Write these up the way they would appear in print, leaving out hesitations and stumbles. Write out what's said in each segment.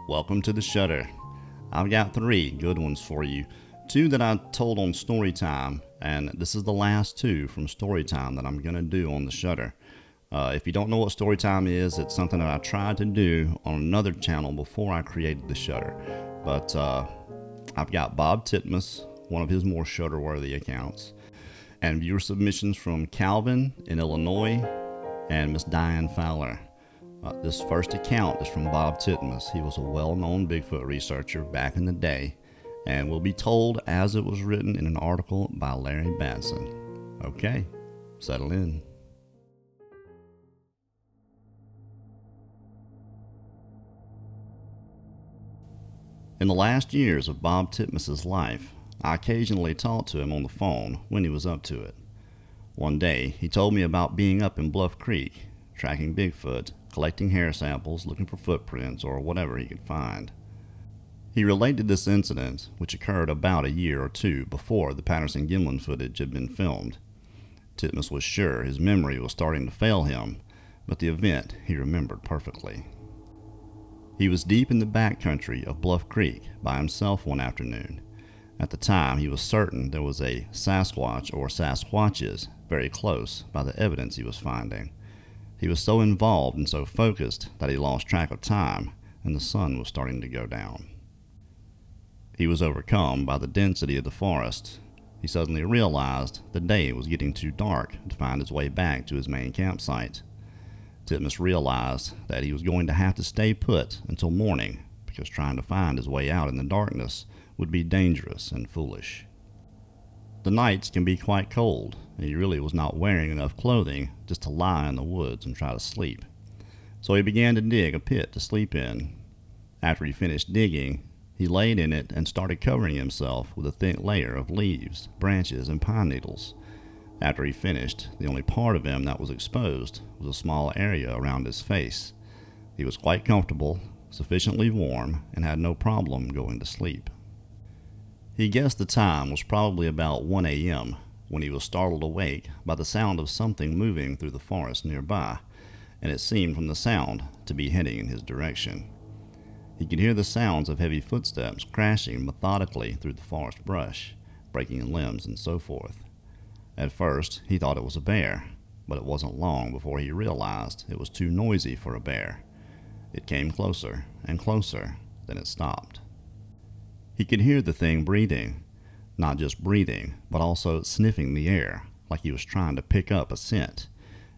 Welcome to the Shudder. I've got 3 good ones for you. 2 that I told on Storytime, and this is the last 2 from Storytime that I'm going to do on the Shudder. If you don't know what Storytime is, it's something that I tried to do on another channel before I created the Shudder. But I've got Bob Titmus, one of his more Shudder-worthy accounts, and viewer submissions from Calvin in Illinois and Miss Diane Fowler. This first account is from Bob Titmus. He was a well-known Bigfoot researcher back in the day, and will be told as it was written in an article by Larry Batson. Okay, settle in. In the last years of Bob Titmus's life, I occasionally talked to him on the phone when he was up to it. One day, he told me about being up in Bluff Creek, tracking Bigfoot, collecting hair samples, looking for footprints, or whatever he could find. He related this incident, which occurred about a year or 2 before the Patterson-Gimlin footage had been filmed. Titmus was sure his memory was starting to fail him, but the event he remembered perfectly. He was deep in the backcountry of Bluff Creek by himself one afternoon. At the time, he was certain there was a Sasquatch or Sasquatches very close by the evidence he was finding. He was so involved and so focused that he lost track of time, and the sun was starting to go down. He was overcome by the density of the forest. He suddenly realized the day was getting too dark to find his way back to his main campsite. Titmus realized that he was going to have to stay put until morning, because trying to find his way out in the darkness would be dangerous and foolish. The nights can be quite cold, and he really was not wearing enough clothing just to lie in the woods and try to sleep. So he began to dig a pit to sleep in. After he finished digging, he laid in it and started covering himself with a thick layer of leaves, branches, and pine needles. After he finished, the only part of him that was exposed was a small area around his face. He was quite comfortable, sufficiently warm, and had no problem going to sleep. He guessed the time was probably about 1 a.m. when he was startled awake by the sound of something moving through the forest nearby, and it seemed from the sound to be heading in his direction. He could hear the sounds of heavy footsteps crashing methodically through the forest brush, breaking limbs and so forth. At first, he thought it was a bear, but it wasn't long before he realized it was too noisy for a bear. It came closer and closer, then it stopped. He could hear the thing breathing, not just breathing, but also sniffing the air, like he was trying to pick up a scent,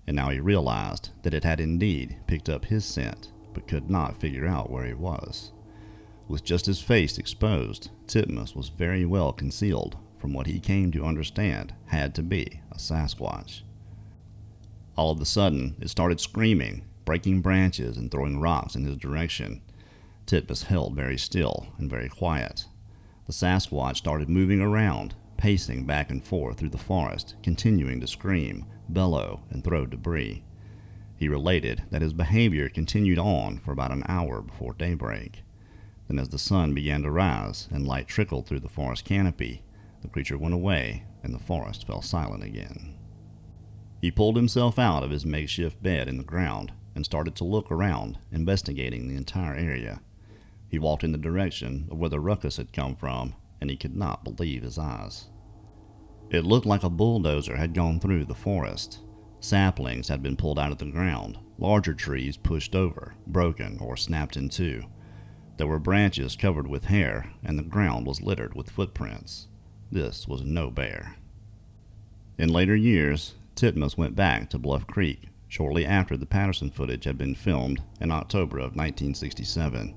and now he realized that it had indeed picked up his scent, but could not figure out where he was. With just his face exposed, Titmus was very well concealed from what he came to understand had to be a Sasquatch. All of a sudden, it started screaming, breaking branches and throwing rocks in his direction. Titmus held very still and very quiet. The Sasquatch started moving around, pacing back and forth through the forest, continuing to scream, bellow, and throw debris. He related that his behavior continued on for about an hour before daybreak. Then as the sun began to rise and light trickled through the forest canopy, the creature went away and the forest fell silent again. He pulled himself out of his makeshift bed in the ground and started to look around, investigating the entire area. He walked in the direction of where the ruckus had come from, and he could not believe his eyes. It looked like a bulldozer had gone through the forest. Saplings had been pulled out of the ground, larger trees pushed over, broken, or snapped in two. There were branches covered with hair, and the ground was littered with footprints. This was no bear. In later years, Titmus went back to Bluff Creek shortly after the Patterson footage had been filmed in October of 1967.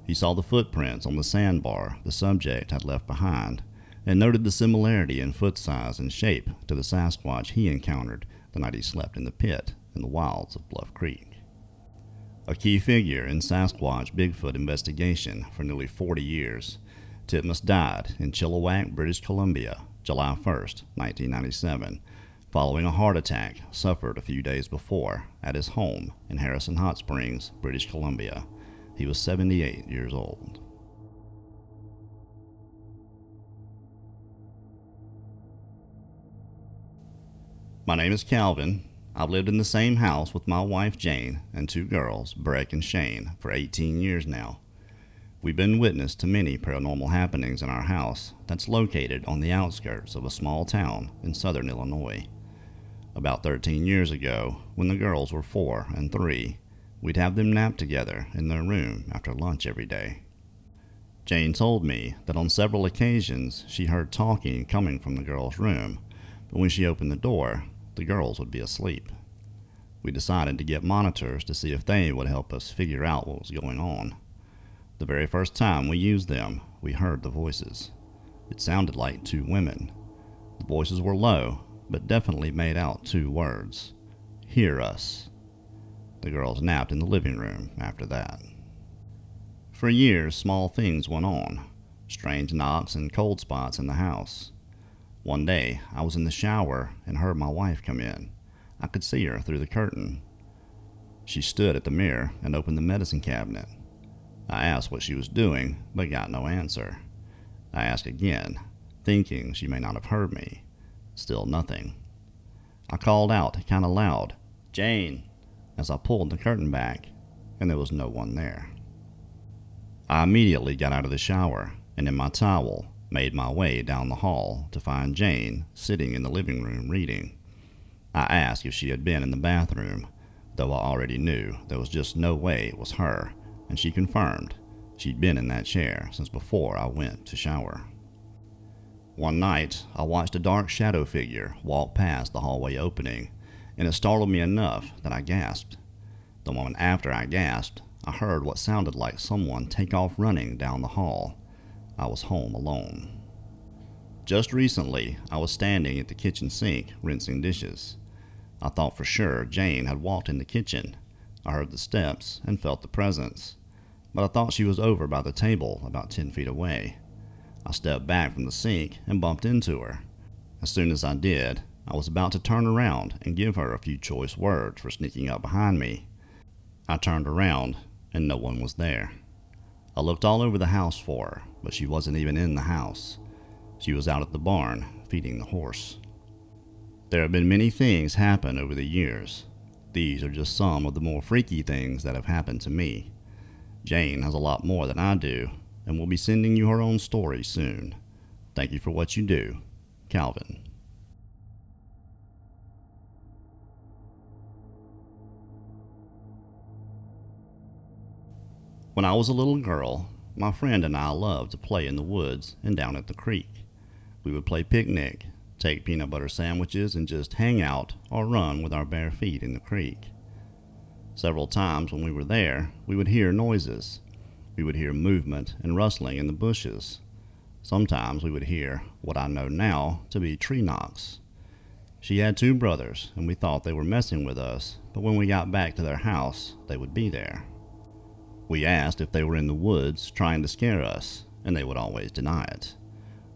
He saw the footprints on the sandbar the subject had left behind, and noted the similarity in foot size and shape to the Sasquatch he encountered the night he slept in the pit in the wilds of Bluff Creek. A key figure in Sasquatch Bigfoot investigation for nearly 40 years, Titmus died in Chilliwack, British Columbia, July 1, 1997, following a heart attack suffered a few days before at his home in Harrison Hot Springs, British Columbia. He was 78 years old. My name is Calvin. I've lived in the same house with my wife Jane and 2 girls, Breck and Shane, for 18 years now. We've been witness to many paranormal happenings in our house that's located on the outskirts of a small town in southern Illinois. About 13 years ago, when the girls were 4 and 3, we'd have them nap together in their room after lunch every day. Jane told me that on several occasions she heard talking coming from the girls' room, but when she opened the door, the girls would be asleep. We decided to get monitors to see if they would help us figure out what was going on. The very first time we used them, we heard the voices. It sounded like 2 women. The voices were low, but definitely made out 2 words. Hear us. The girls napped in the living room after that. For years, small things went on. Strange knocks and cold spots in the house. One day, I was in the shower and heard my wife come in. I could see her through the curtain. She stood at the mirror and opened the medicine cabinet. I asked what she was doing, but got no answer. I asked again, thinking she may not have heard me. Still nothing. I called out kind of loud, "Jane," as I pulled the curtain back, and there was no one there. I immediately got out of the shower and in my towel made my way down the hall to find Jane sitting in the living room reading. I asked if she had been in the bathroom, though I already knew there was just no way it was her, and she confirmed she'd been in that chair since before I went to shower. One night, I watched a dark shadow figure walk past the hallway opening, and it startled me enough that I gasped. The moment after I gasped, I heard what sounded like someone take off running down the hall. I was home alone. Just recently, I was standing at the kitchen sink rinsing dishes. I thought for sure Jane had walked in the kitchen. I heard the steps and felt the presence, but I thought she was over by the table about 10 feet away. I stepped back from the sink and bumped into her. As soon as I did, I was about to turn around and give her a few choice words for sneaking up behind me. I turned around and no one was there. I looked all over the house for her, but she wasn't even in the house. She was out at the barn feeding the horse. There have been many things happen over the years. These are just some of the more freaky things that have happened to me. Jane has a lot more than I do, and will be sending you her own story soon. Thank you for what you do, Calvin. When I was a little girl, my friend and I loved to play in the woods and down at the creek. We would play picnic, take peanut butter sandwiches, and just hang out or run with our bare feet in the creek. Several times when we were there, we would hear noises. We would hear movement and rustling in the bushes. Sometimes we would hear what I know now to be tree knocks. She had 2 brothers, and we thought they were messing with us, but when we got back to their house, they would be there. We asked if they were in the woods trying to scare us, and they would always deny it.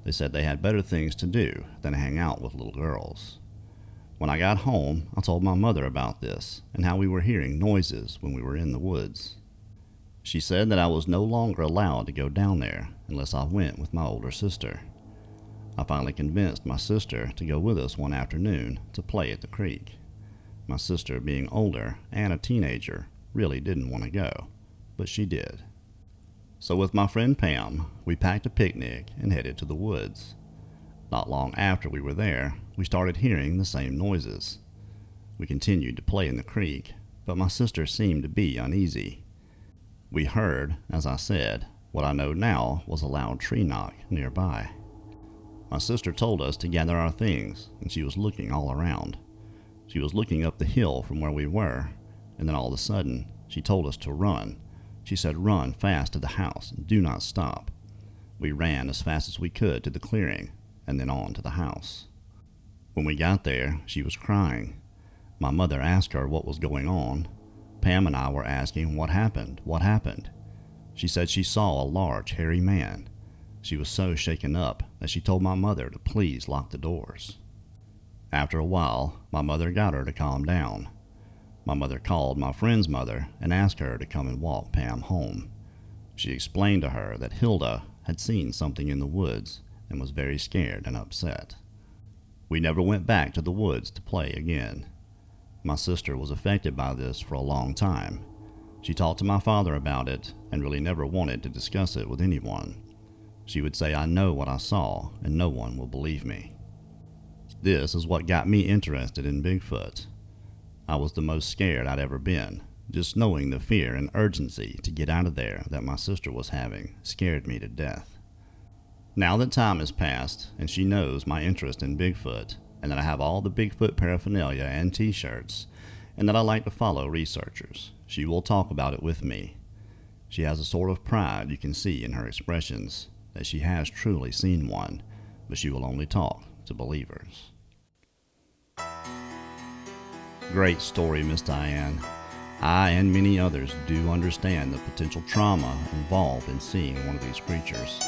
They said they had better things to do than hang out with little girls. When I got home, I told my mother about this and how we were hearing noises when we were in the woods. She said that I was no longer allowed to go down there unless I went with my older sister. I finally convinced my sister to go with us one afternoon to play at the creek. My sister, being older and a teenager, really didn't want to go, but she did. So with my friend Pam, we packed a picnic and headed to the woods. Not long after we were there, we started hearing the same noises. We continued to play in the creek, but my sister seemed to be uneasy. We heard, as I said, what I know now was a loud tree knock nearby. My sister told us to gather our things, and she was looking all around. She was looking up the hill from where we were, and then all of a sudden, she told us to run. She said, "Run fast to the house and do not stop." We ran as fast as we could to the clearing, and then on to the house. When we got there, she was crying. My mother asked her what was going on. Pam and I were asking what happened. She said she saw a large, hairy man. She was so shaken up that she told my mother to please lock the doors. After a while, my mother got her to calm down. My mother called my friend's mother and asked her to come and walk Pam home. She explained to her that Hilda had seen something in the woods and was very scared and upset. We never went back to the woods to play again. My sister was affected by this for a long time. She talked to my father about it and really never wanted to discuss it with anyone. She would say, "I know what I saw, and no one will believe me." This is what got me interested in Bigfoot. I was the most scared I'd ever been. Just knowing the fear and urgency to get out of there that my sister was having scared me to death. Now that time has passed, and she knows my interest in Bigfoot, and that I have all the Bigfoot paraphernalia and t-shirts, and that I like to follow researchers, she will talk about it with me. She has a sort of pride you can see in her expressions, that she has truly seen one, but she will only talk to believers. Great story, Miss Diane. I and many others do understand the potential trauma involved in seeing one of these creatures.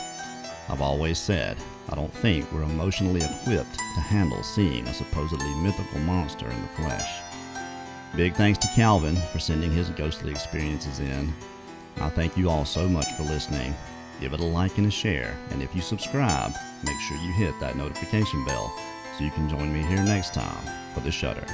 I've always said, I don't think we're emotionally equipped to handle seeing a supposedly mythical monster in the flesh. Big thanks to Calvin for sending his ghostly experiences in. I thank you all so much for listening. Give it a like and a share, and if you subscribe, make sure you hit that notification bell so you can join me here next time for the Shudder.